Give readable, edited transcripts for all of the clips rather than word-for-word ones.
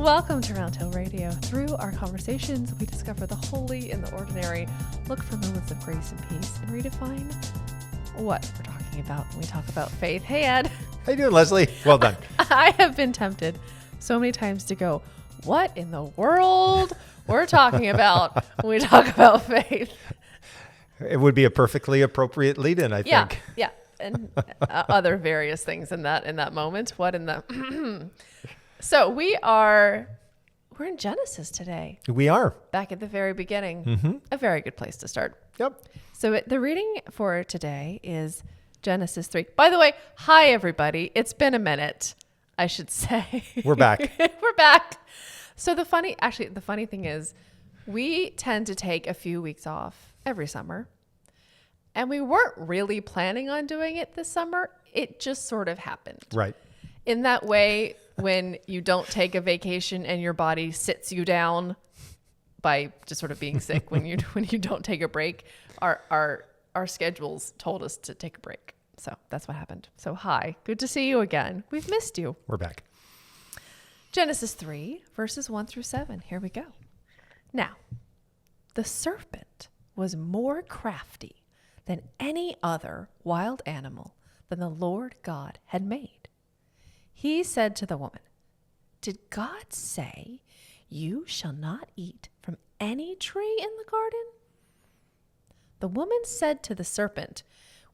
Welcome to Roundhill Radio. Through our conversations, we discover the holy in the ordinary, look for moments of grace and peace, and redefine what we're talking about when we talk about faith. Hey, Ed. How you doing, Leslie? Well done. I have been tempted so many times to go, what in the world we're talking about when we talk about faith? It would be a perfectly appropriate lead-in, I think. Yeah, and other various things in that moment. What in the... So we're in Genesis today. We are. Back at the very beginning. A very good place to start. Yep. So the reading for today is Genesis 3. By the way, hi everybody. It's been a minute, I should say. We're back. We're back. So the funny thing is we tend to take a few weeks off every summer. And we weren't really planning on doing it this summer. It just sort of happened. Right. In that way, when you don't take a vacation and your body sits you down by just sort of being sick when you don't take a break, our schedules told us to take a break. So that's what happened. So hi, good to see you again. We've missed you. We're back. Genesis 3, verses 1 through 7. Here we go. Now, the serpent was more crafty than any other wild animal than the Lord God had made. He said to the woman, "Did God say, 'You shall not eat from any tree in the garden?' The woman said to the serpent,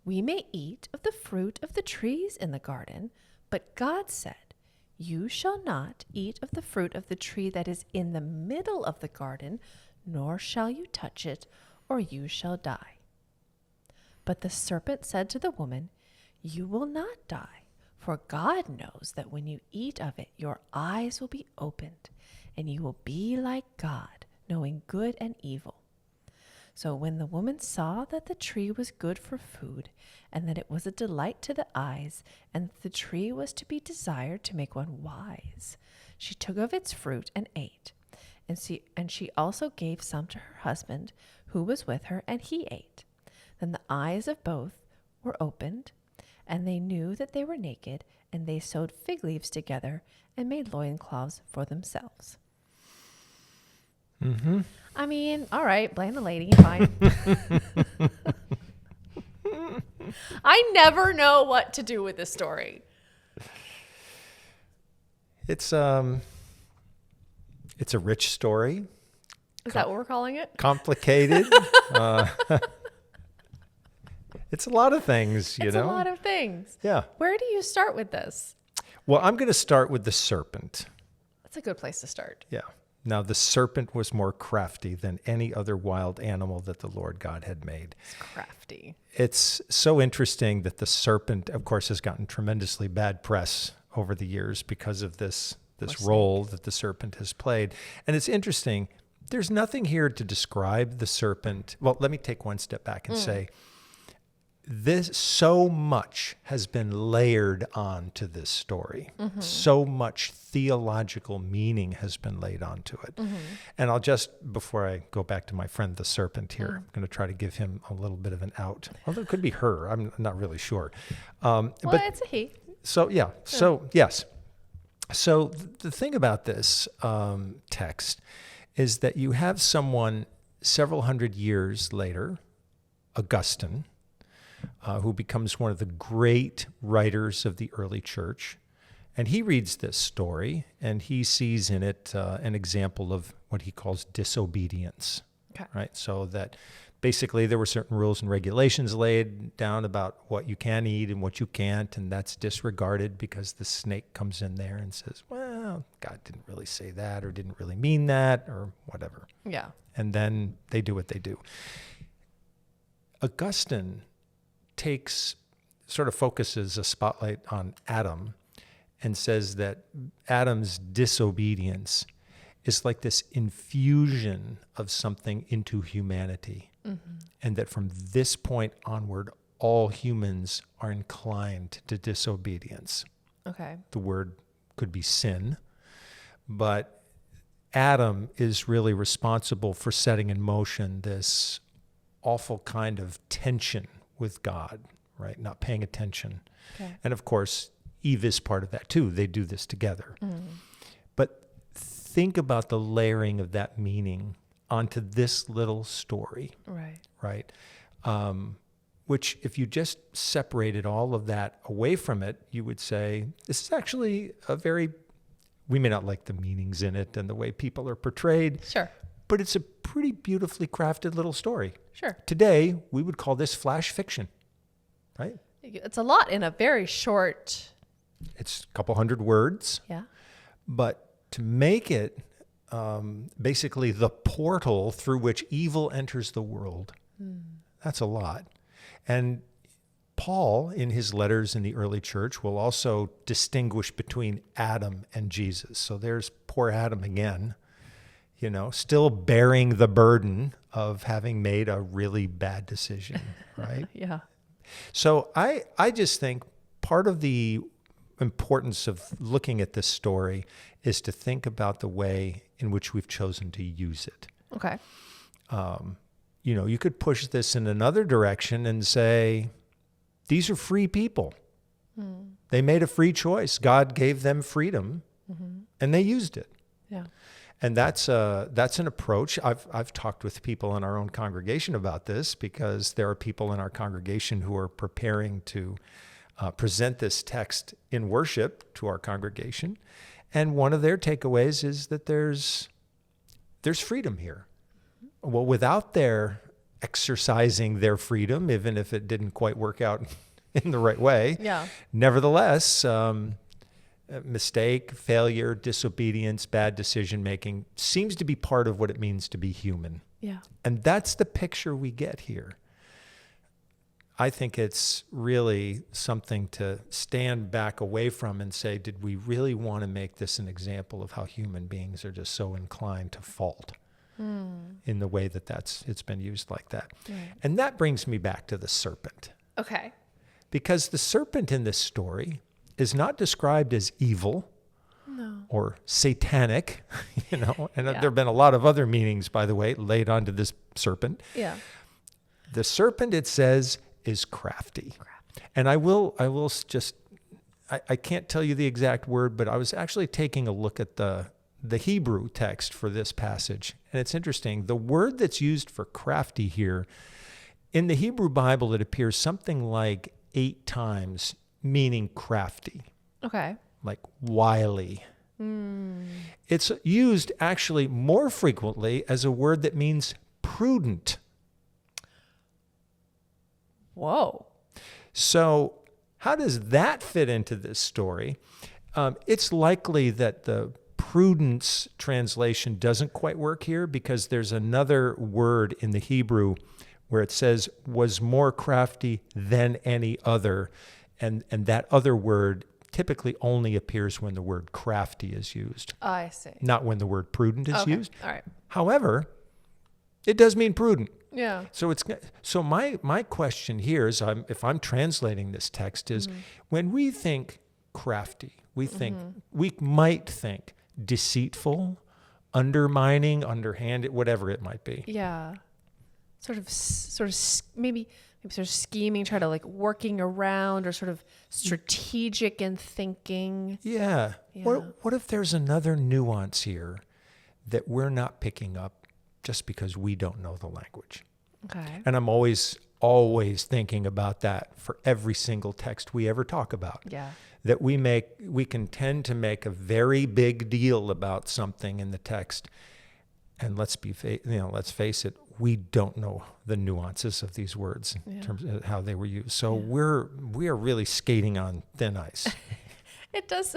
'We may eat of the fruit of the trees in the garden, but God said, "You shall not eat of the fruit of the tree that is in the middle of the garden, nor shall you touch it, or you shall die." But the serpent said to the woman, "You will not die. For God knows that when you eat of it, your eyes will be opened, and you will be like God, knowing good and evil." So when the woman saw that the tree was good for food, and that it was a delight to the eyes, and that the tree was to be desired to make one wise, she took of its fruit and ate. And she also gave some to her husband, who was with her, and he ate. Then the eyes of both were opened, and they knew that they were naked, and they sewed fig leaves together and made loincloths for themselves. I mean, all right, blame the lady, fine. I never know what to do with this story. It's a rich story. Is that what we're calling it? Complicated. It's a lot of things, you know. It's a lot of things. Yeah. Where do you start with this? Well, I'm going to start with the serpent. That's a good place to start. Yeah. Now, the serpent was more crafty than any other wild animal that the Lord God had made. It's crafty. It's so interesting that the serpent, of course, has gotten tremendously bad press over the years because of this role that the serpent has played. And it's interesting. There's nothing here to describe the serpent. Well, let me take one step back and say, this so much has been layered on to this story. So much theological meaning has been laid onto it. And I'll just, before I go back to my friend the serpent here, I'm going to try to give him a little bit of an out. Although it could be her. I'm not really sure. But it's a he. So, yeah. So, yes. So the thing about this text is that you have someone several hundred years later, Augustine, who becomes one of the great writers of the early church. And he reads this story, and he sees in it an example of what he calls disobedience. Okay. Right? So that basically there were certain rules and regulations laid down about what you can eat and what you can't, and that's disregarded because the snake comes in there and says, well, God didn't really say that, or didn't really mean that, or whatever. Yeah. And then they do what they do. Augustine focuses a spotlight on Adam and says that Adam's disobedience is like this infusion of something into humanity. And that from this point onward, all humans are inclined to disobedience. Okay. The word could be sin, but Adam is really responsible for setting in motion this awful kind of tension with God, right? Not paying attention. And of course, Eve is part of that too. They do this together. But think about the layering of that meaning onto this little story, right? Which if you just separated all of that away from it, you would say, this is actually we may not like the meanings in it and the way people are portrayed. Sure. But it's a pretty beautifully crafted little story. Sure. Today, we would call this flash fiction, right? It's a lot in a very short. It's a couple hundred words. Yeah. But to make it basically the portal through which evil enters the world, that's a lot. And Paul, in his letters in the early church, will also distinguish between Adam and Jesus. So there's poor Adam again, still bearing the burden of having made a really bad decision, right? Yeah. So I just think part of the importance of looking at this story is to think about the way in which we've chosen to use it. Okay. You could push this in another direction and say, these are free people. They made a free choice. God gave them freedom, and they used it. Yeah. And that's an approach. I've talked with people in our own congregation about this because there are people in our congregation who are preparing to present this text in worship to our congregation. And one of their takeaways is that there's freedom here. Well, without their exercising their freedom, even if it didn't quite work out in the right way, nevertheless, mistake, failure, disobedience, bad decision-making seems to be part of what it means to be human. Yeah. And that's the picture we get here. I think it's really something to stand back away from and say, did we really want to make this an example of how human beings are just so inclined to fault in the way that it's been used like that? Right. And that brings me back to the serpent. Okay. Because the serpent in this story is not described as evil or satanic, and there have been a lot of other meanings, by the way, laid onto this serpent. Yeah. The serpent, it says, is crafty. And I can't tell you the exact word, but I was actually taking a look at the Hebrew text for this passage. And it's interesting. The word that's used for crafty here, in the Hebrew Bible, it appears something like 8 times, meaning crafty. Okay. Like wily. It's used actually more frequently as a word that means prudent. Whoa. So how does that fit into this story? It's likely that the prudence translation doesn't quite work here because there's another word in the Hebrew where it says was more crafty than any other. And that other word typically only appears when the word crafty is used. I see. Not when the word prudent is used. All right. However, it does mean prudent. Yeah. So my question here is, if I'm translating this text, is when we think crafty, we might think deceitful, undermining, underhanded, whatever it might be. Yeah. Maybe sort of scheming, try to like working around, or sort of strategic in thinking. Yeah. What if there's another nuance here that we're not picking up just because we don't know the language? Okay. And I'm always thinking about that for every single text we ever talk about. Yeah. That we can tend to make a very big deal about something in the text, and let's face it, we don't know the nuances of these words in terms of how they were used. So we are really skating on thin ice. It does.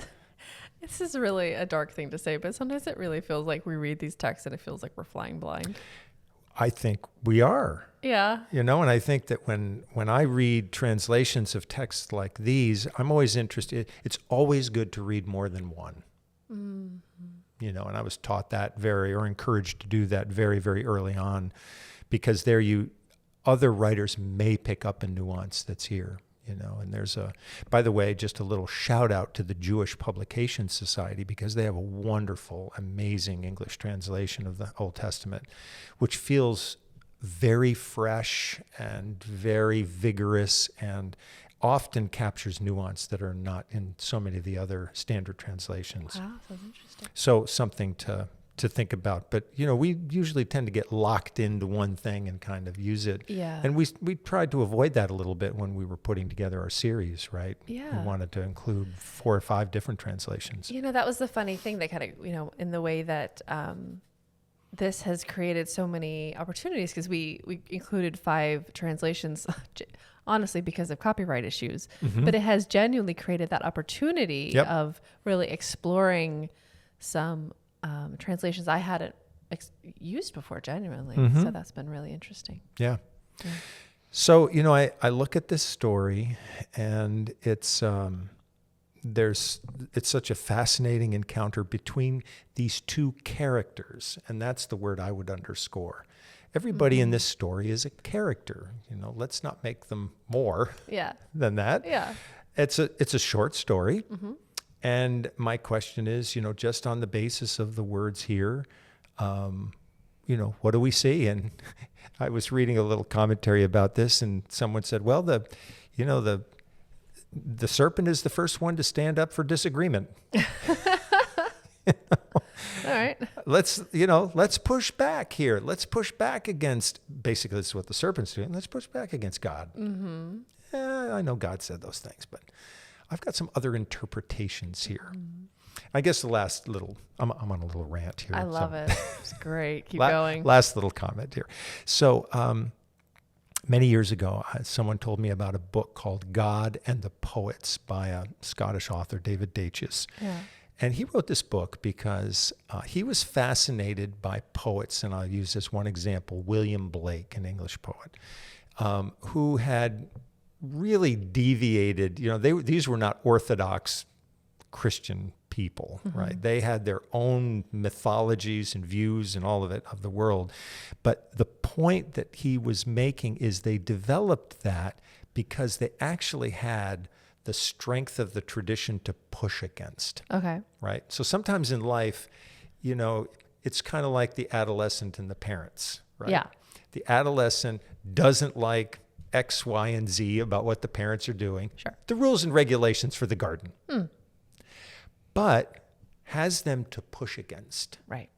This is really a dark thing to say, but sometimes it really feels like we read these texts and it feels like we're flying blind. I think we are. Yeah. And I think that when I read translations of texts like these, I'm always interested. It's always good to read more than one. Mm-hmm. And I was taught that or encouraged to do that very, very early on, because other writers may pick up a nuance that's here. And there's by the way, just a little shout out to the Jewish Publication Society, because they have a wonderful, amazing English translation of the Old Testament, which feels very fresh and very vigorous, and often captures nuance that are not in so many of the other standard translations. Wow, that's interesting. So something to think about. But, we usually tend to get locked into one thing and kind of use it. Yeah. And we tried to avoid that a little bit when we were putting together our series, right? Yeah. We wanted to include 4 or 5 different translations. That was the funny thing that kind of, in the way that this has created so many opportunities, because we included 5 translations, honestly, because of copyright issues. Mm-hmm. But it has genuinely created that opportunity Yep. of really exploring some translations I hadn't used before, genuinely. Mm-hmm. So that's been really interesting. Yeah. Yeah. So, I look at this story, and it's such a fascinating encounter between these 2 characters, and that's the word I would underscore. Everybody in this story is a character. Let's not make them more than that. Yeah. It's a short story. Mm-hmm. And my question is, just on the basis of the words here, what do we see? And I was reading a little commentary about this, and someone said, well, the serpent is the first one to stand up for disagreement. All right. Let's push back here. Let's push back against, basically this is what the serpent's doing. Let's push back against God. Mm-hmm. I know God said those things, but I've got some other interpretations here. I guess the last little, I'm on a little rant here. I love it. It's great. Keep going. Last little comment here. So many years ago, someone told me about a book called God and the Poets by a Scottish author, David Daitches. Yeah. And he wrote this book because he was fascinated by poets, and I'll use this one example, William Blake, an English poet, who had really deviated. These were not orthodox Christian people, Mm-hmm. right? They had their own mythologies and views and all of it of the world. But the point that he was making is they developed that because they actually had the strength of the tradition to push against. Okay. Right? So sometimes in life, it's kind of like the adolescent and the parents, right? Yeah. The adolescent doesn't like X, Y, and Z about what the parents are doing. Sure. The rules and regulations for the garden. But has them to push against Right.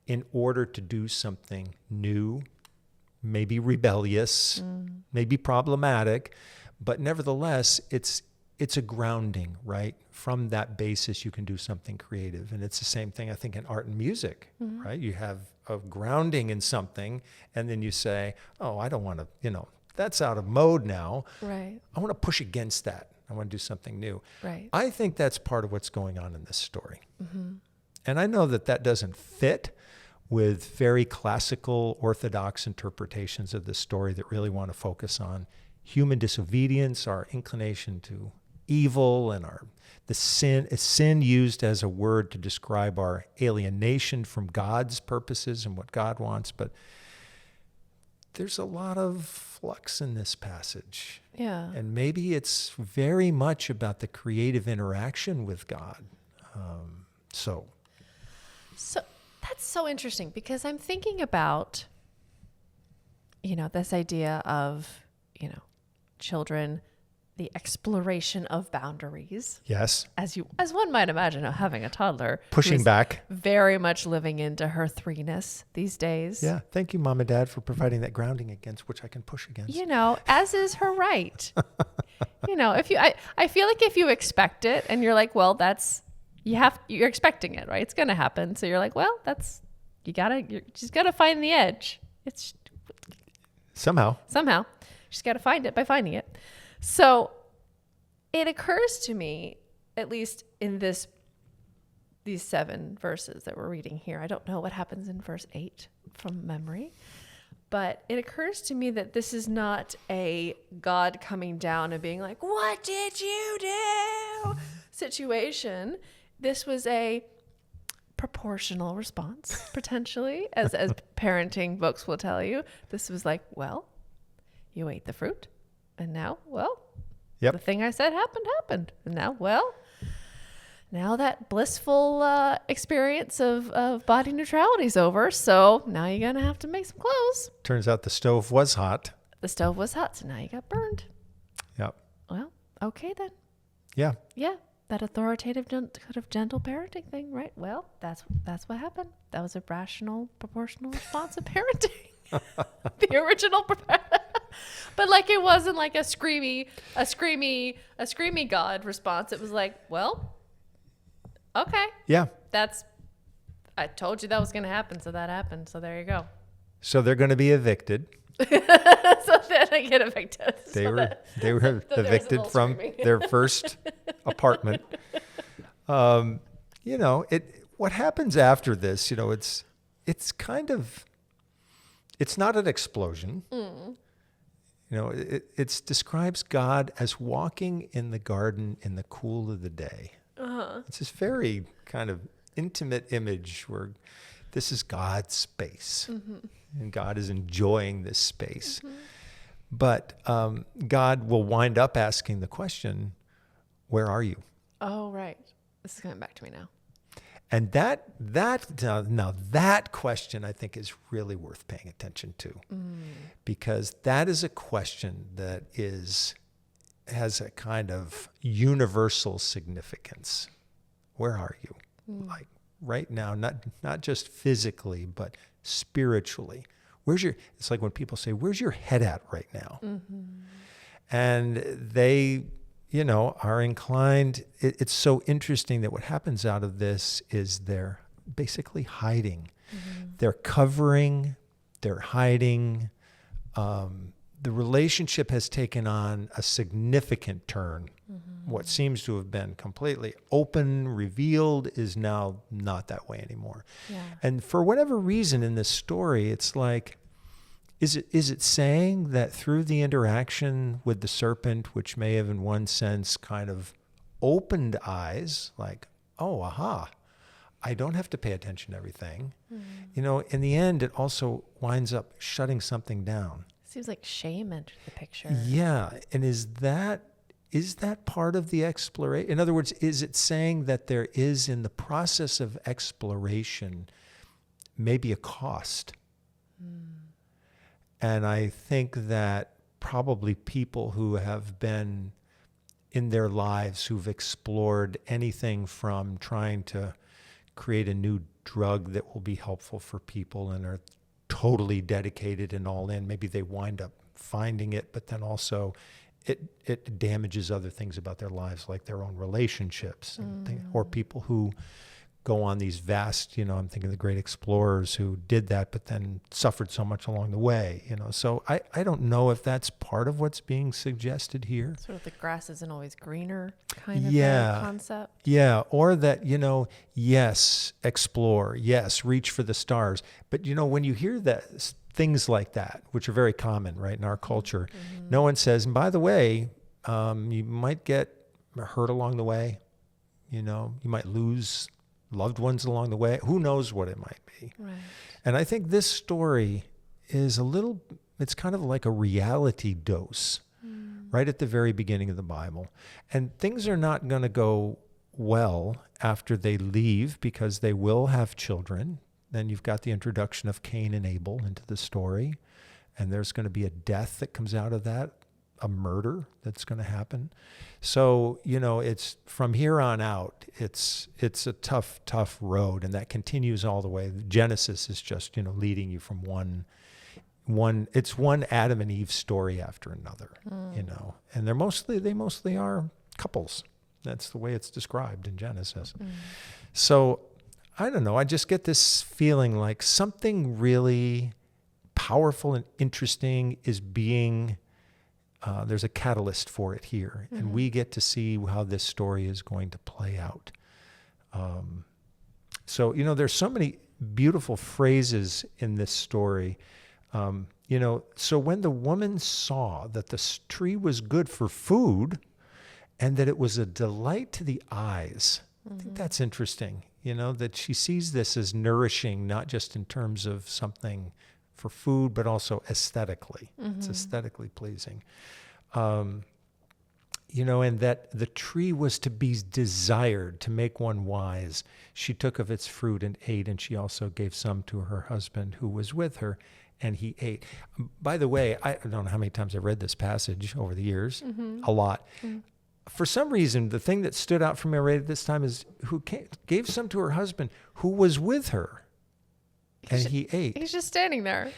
in order to do something new, maybe rebellious, maybe problematic, but nevertheless, it's a grounding, right? From that basis, you can do something creative. And it's the same thing, I think, in art and music, right? You have a grounding in something, and then you say, oh, I don't want to, that's out of mode now. Right. I want to push against that. I want to do something new. Right. I think that's part of what's going on in this story. And I know that doesn't fit with very classical Orthodox interpretations of this story that really want to focus on human disobedience, our inclination to evil, and the sin used as a word to describe our alienation from God's purposes and what God wants. But there's a lot of flux in this passage. Yeah. And maybe it's very much about the creative interaction with God. So that's so interesting, because I'm thinking about, this idea of, children, the exploration of boundaries, yes, as one might imagine, having a toddler pushing who's back. very much living into her 3-ness these days. Yeah, thank you, Mom and Dad, for providing that grounding against which I can push against. As is her right. I feel like if you expect it and you're like, well, you're expecting it, right? It's going to happen. So you're like, well, you just got to find the edge. It's somehow, she's got to find it by finding it. So it occurs to me, at least in these 7 verses that we're reading here, I don't know what happens in verse 8 from memory, but it occurs to me that this is not a God coming down and being like, what did you do situation. This was a proportional response, potentially, as parenting books will tell you. This was like, well, you ate the fruit, and now, Yep. the thing I said happened. And now that blissful experience of body neutrality is over, so now you're going to have to make some clothes. Turns out the stove was hot. The stove was hot, so now you got burned. Yep. Well, okay then. Yeah. Yeah, that authoritative kind of gentle parenting thing, right? Well, that's what happened. That was a rational, proportional response of parenting. The original, but like it wasn't like a screamy God response. It was like, well, okay, Yeah. I told you that was going to happen, so that happened. So there you go. So they're going to be evicted. So then I get evicted. They So were there was a evicted little from screaming. their first apartment. What happens after this, it's kind of, it's not an explosion. It describes God as walking in the garden in the cool of the day. It's this very kind of intimate image where this is God's space, and God is enjoying this space. But God will wind up asking the question, where are you? Oh, right. This is coming back to me now. And that question, I think, is really worth paying attention to, because that is a question that has a kind of universal significance. Where are you? Like right now, not just physically, but spiritually. It's like when people say, where's your head at right now? And they, are inclined. It's so interesting that what happens out of this is they're basically hiding. They're covering, they're hiding. The relationship has taken on a significant turn. What seems to have been completely open, revealed, is now not that way anymore. Yeah. And for whatever reason in this story, it's like, is it saying that through the interaction with the serpent, which may have in one sense kind of opened eyes, like, oh, aha, I don't have to pay attention to everything. In the end, it also winds up shutting something down. Seems like shame entered the picture. Yeah. And is that part of the exploration? In other words, is it saying that there is, in the process of exploration, maybe a cost? And I think that probably people who have been in their lives, who've explored anything from trying to create a new drug that will be helpful for people and are totally dedicated and all in, maybe they wind up finding it, but then also it damages other things about their lives, like their own relationships, or people who go on these vast, I'm thinking of the great explorers who did that, but then suffered so much along the way, So I don't know if that's part of what's being suggested here. Sort of the grass isn't always greener kind of concept. Yeah. Or that, yes, explore, yes, reach for the stars. But, when you hear that, things like that, which are very common, right, in our culture, no one says, and by the way, you might get hurt along the way. You might lose loved ones along the way. Who knows what it might be? Right. And I think this story is it's kind of like a reality dose right at the very beginning of the Bible. And things are not going to go well after they leave, because they will have children. Then you've got the introduction of Cain and Abel into the story. And there's going to be a death that comes out of that, a murder that's going to happen. So, it's from here on out, it's a tough road, and that continues all the way. Genesis is just, leading you from one Adam and Eve story after another, and they mostly are couples. That's the way it's described in Genesis. So I don't know. I just get this feeling like something really powerful and interesting is being there's a catalyst for it here, and we get to see how this story is going to play out. So, there's so many beautiful phrases in this story. So when the woman saw that the tree was good for food and that it was a delight to the eyes, I think that's interesting, that she sees this as nourishing, not just in terms of something for food, but also aesthetically. It's aesthetically pleasing. And that the tree was to be desired, to make one wise. She took of its fruit and ate, and she also gave some to her husband who was with her, and he ate. By the way, I don't know how many times I've read this passage over the years, a lot. for some reason, the thing that stood out for me right at this time is gave some to her husband who was with her, and he ate. He's just standing there.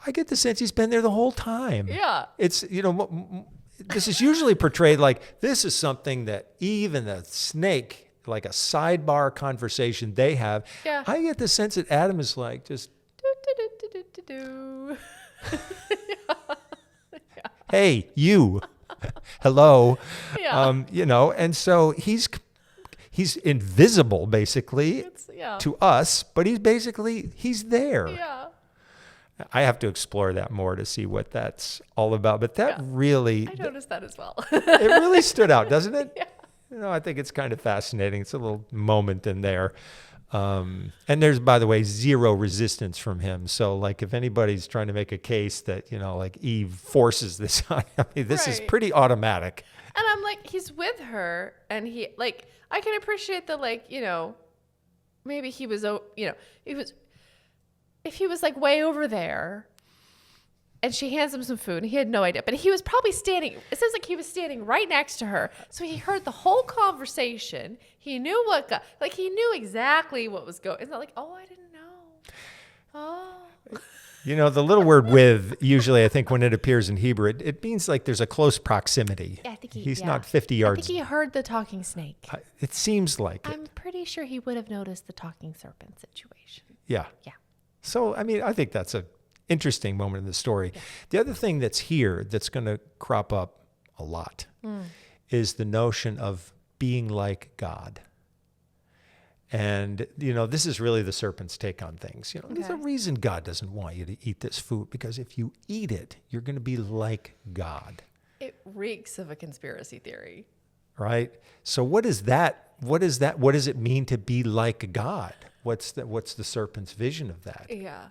I get the sense he's been there the whole time. Yeah. It's, this is usually portrayed like this is something that Eve and the snake, like a sidebar conversation they have. Yeah. I get the sense that Adam is like just, hey, you, hello. Yeah. And so he's invisible basically to us, but he's there. Yeah. I have to explore that more to see what that's all about. But that really, I noticed that as well. it really stood out, doesn't it? Yeah. I think it's kind of fascinating. It's a little moment in there. And there's, by the way, zero resistance from him. So like if anybody's trying to make a case that, like Eve forces this on him, this is pretty automatic. And I'm like, he's with her and he like, I can appreciate the like, maybe he was, if he was like way over there and she hands him some food and he had no idea, but he was probably standing, it says like he was standing right next to her. So he heard the whole conversation. He knew he knew exactly what was going. It's not like, oh, I didn't know. Oh. The little word with, usually I think when it appears in Hebrew, it means like there's a close proximity. Yeah, I think he's not 50 yards. I think he heard the talking snake. It seems like I'm pretty sure he would have noticed the talking serpent situation. Yeah. Yeah. So, I think that's an interesting moment in the story. Yeah. The other thing that's here that's going to crop up a lot is the notion of being like God. And, this is really the serpent's take on things. There's a reason God doesn't want you to eat this food, because if you eat it, you're going to be like God. It reeks of a conspiracy theory. Right? So what is that? What does it mean to be like God? What's the serpent's vision of that? Yeah.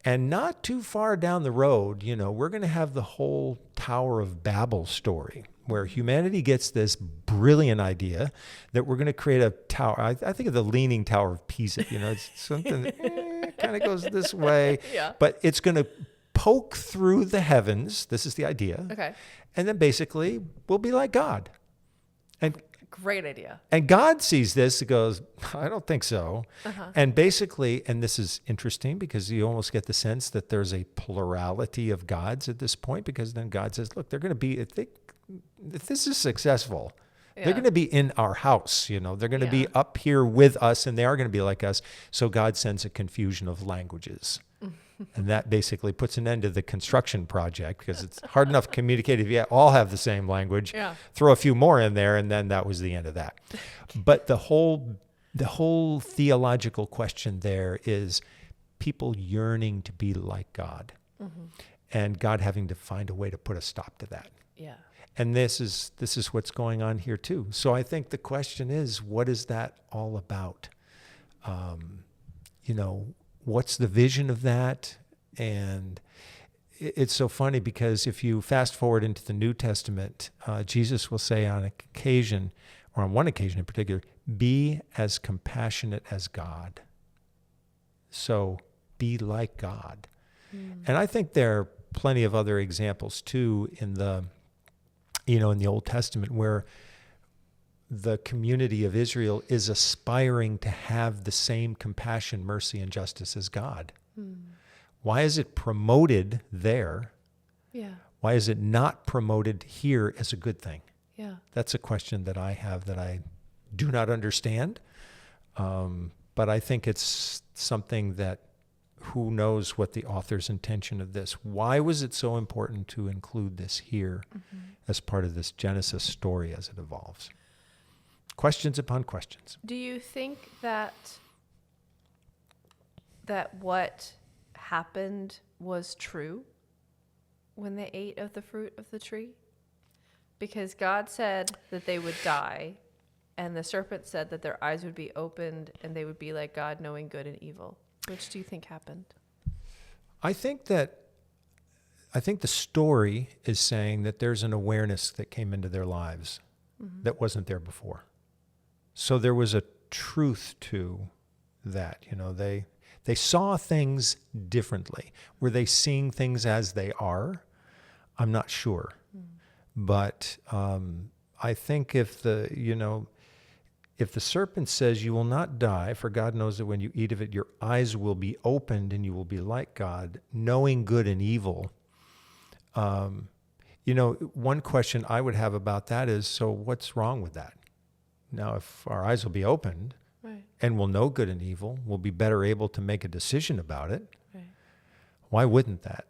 And not too far down the road, we're going to have the whole Tower of Babel story, where humanity gets this brilliant idea that we're going to create a tower. I think of the Leaning Tower of Pisa. It's something that kind of goes this way, but it's going to poke through the heavens. This is the idea. Okay. And then basically we'll be like God. And great idea. And God sees this and goes, I don't think so. And basically, and this is interesting because you almost get the sense that there's a plurality of gods at this point, because then God says, look, they're going to be, if this is successful, they're going to be in our house, they're going to be up here with us, and they are going to be like us. So God sends a confusion of languages. And that basically puts an end to the construction project, because it's hard enough to communicate if you all have the same language. Yeah. Throw a few more in there, and then that was the end of that. But the whole theological question there is people yearning to be like God, and God having to find a way to put a stop to that. Yeah. And this is what's going on here too. So I think the question is, what is that all about? What's the vision of that? And it's so funny because if you fast forward into the New Testament, Jesus will say on occasion, or on one occasion in particular, be as compassionate as God. So be like God. And I think there are plenty of other examples too in the Old Testament where the community of Israel is aspiring to have the same compassion, mercy, and justice as God. Why is it promoted there? Yeah. Why is it not promoted here as a good thing? Yeah. That's a question that I have that I do not understand. But I think it's something that who knows what the author's intention of this. Why was it so important to include this here as part of this Genesis story as it evolves? Questions upon questions. Do you think that what happened was true when they ate of the fruit of the tree? Because God said that they would die, and the serpent said that their eyes would be opened and they would be like God, knowing good and evil. Which do you think happened? I think the story is saying that there's an awareness that came into their lives that wasn't there before. So there was a truth to that. They saw things differently. Were they seeing things as they are? I'm not sure. But I think if the serpent says you will not die, for God knows that when you eat of it, your eyes will be opened and you will be like God, knowing good and evil. One question I would have about that is, so what's wrong with that? Now, if our eyes will be opened Right. and we'll know good and evil, we'll be better able to make a decision about it. Right. Why wouldn't that?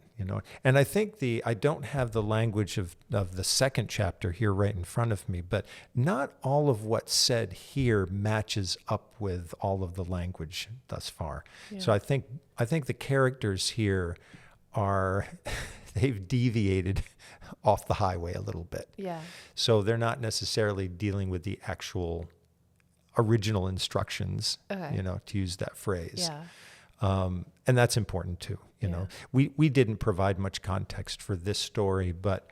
And I think I don't have the language of the second chapter here right in front of me, but not all of what's said here matches up with all of the language thus far. Yeah. So I think the characters here they've deviated off the highway a little bit. Yeah. So they're not necessarily dealing with the actual original instructions, Okay. to use that phrase. Yeah. And that's important too. We didn't provide much context for this story, but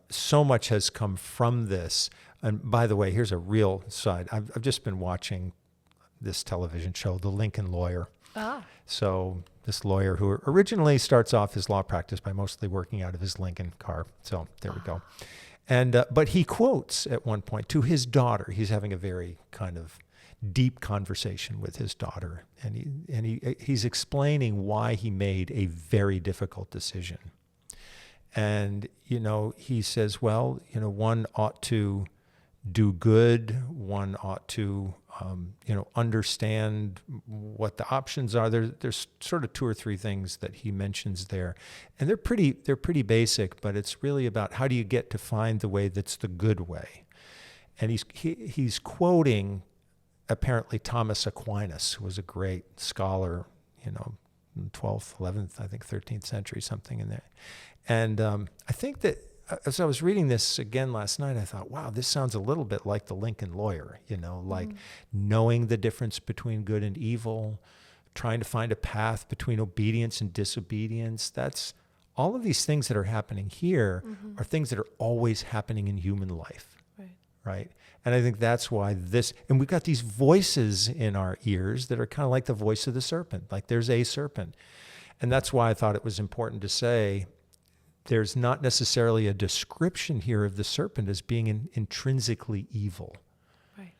so much has come from this. And by the way, here's a real side. I've just been watching this television show, The Lincoln Lawyer. Ah. So this lawyer who originally starts off his law practice by mostly working out of his Lincoln car. So there we go. And but he quotes at one point to his daughter. He's having a very kind of deep conversation with his daughter, and he's explaining why he made a very difficult decision. And he says, well, one ought to do good. One ought to understand what the options are. There's sort of two or three things that he mentions there, and they're pretty basic. But it's really about how do you get to find the way that's the good way. And he's quoting apparently Thomas Aquinas, who was a great scholar, in the 12th, 11th, I think 13th century, something in there. And I think that as I was reading this again last night, I thought, wow, this sounds a little bit like the Lincoln Lawyer, like knowing the difference between good and evil, trying to find a path between obedience and disobedience. That's all of these things that are happening here are things that are always happening in human life. Right. And I think that's why and we've got these voices in our ears that are kind of like the voice of the serpent, like there's a serpent. And that's why I thought it was important to say there's not necessarily a description here of the serpent as being intrinsically evil. Right.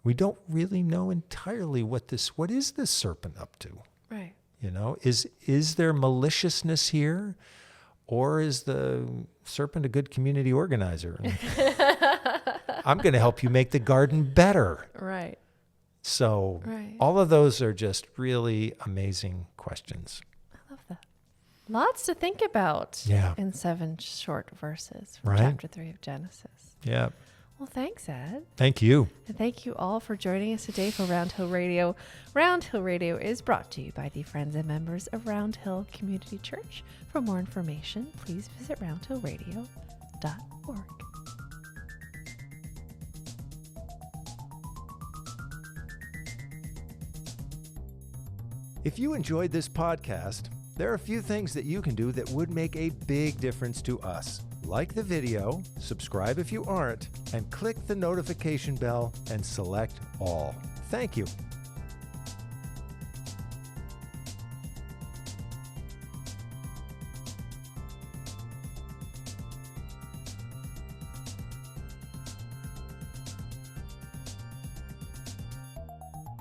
We don't really know entirely what is this serpent up to? Right. Is there maliciousness here? Or is the serpent a good community organizer? I'm going to help you make the garden better. Right. So all of those are just really amazing questions. I love that. Lots to think about in 7 short verses from chapter 3 of Genesis. Yeah. Well, thanks, Ed. Thank you. And thank you all for joining us today for Round Hill Radio. Round Hill Radio is brought to you by the friends and members of Round Hill Community Church. For more information, please visit roundhillradio.org. If you enjoyed this podcast, there are a few things that you can do that would make a big difference to us. Like the video, subscribe if you aren't, and click the notification bell and select all. Thank you.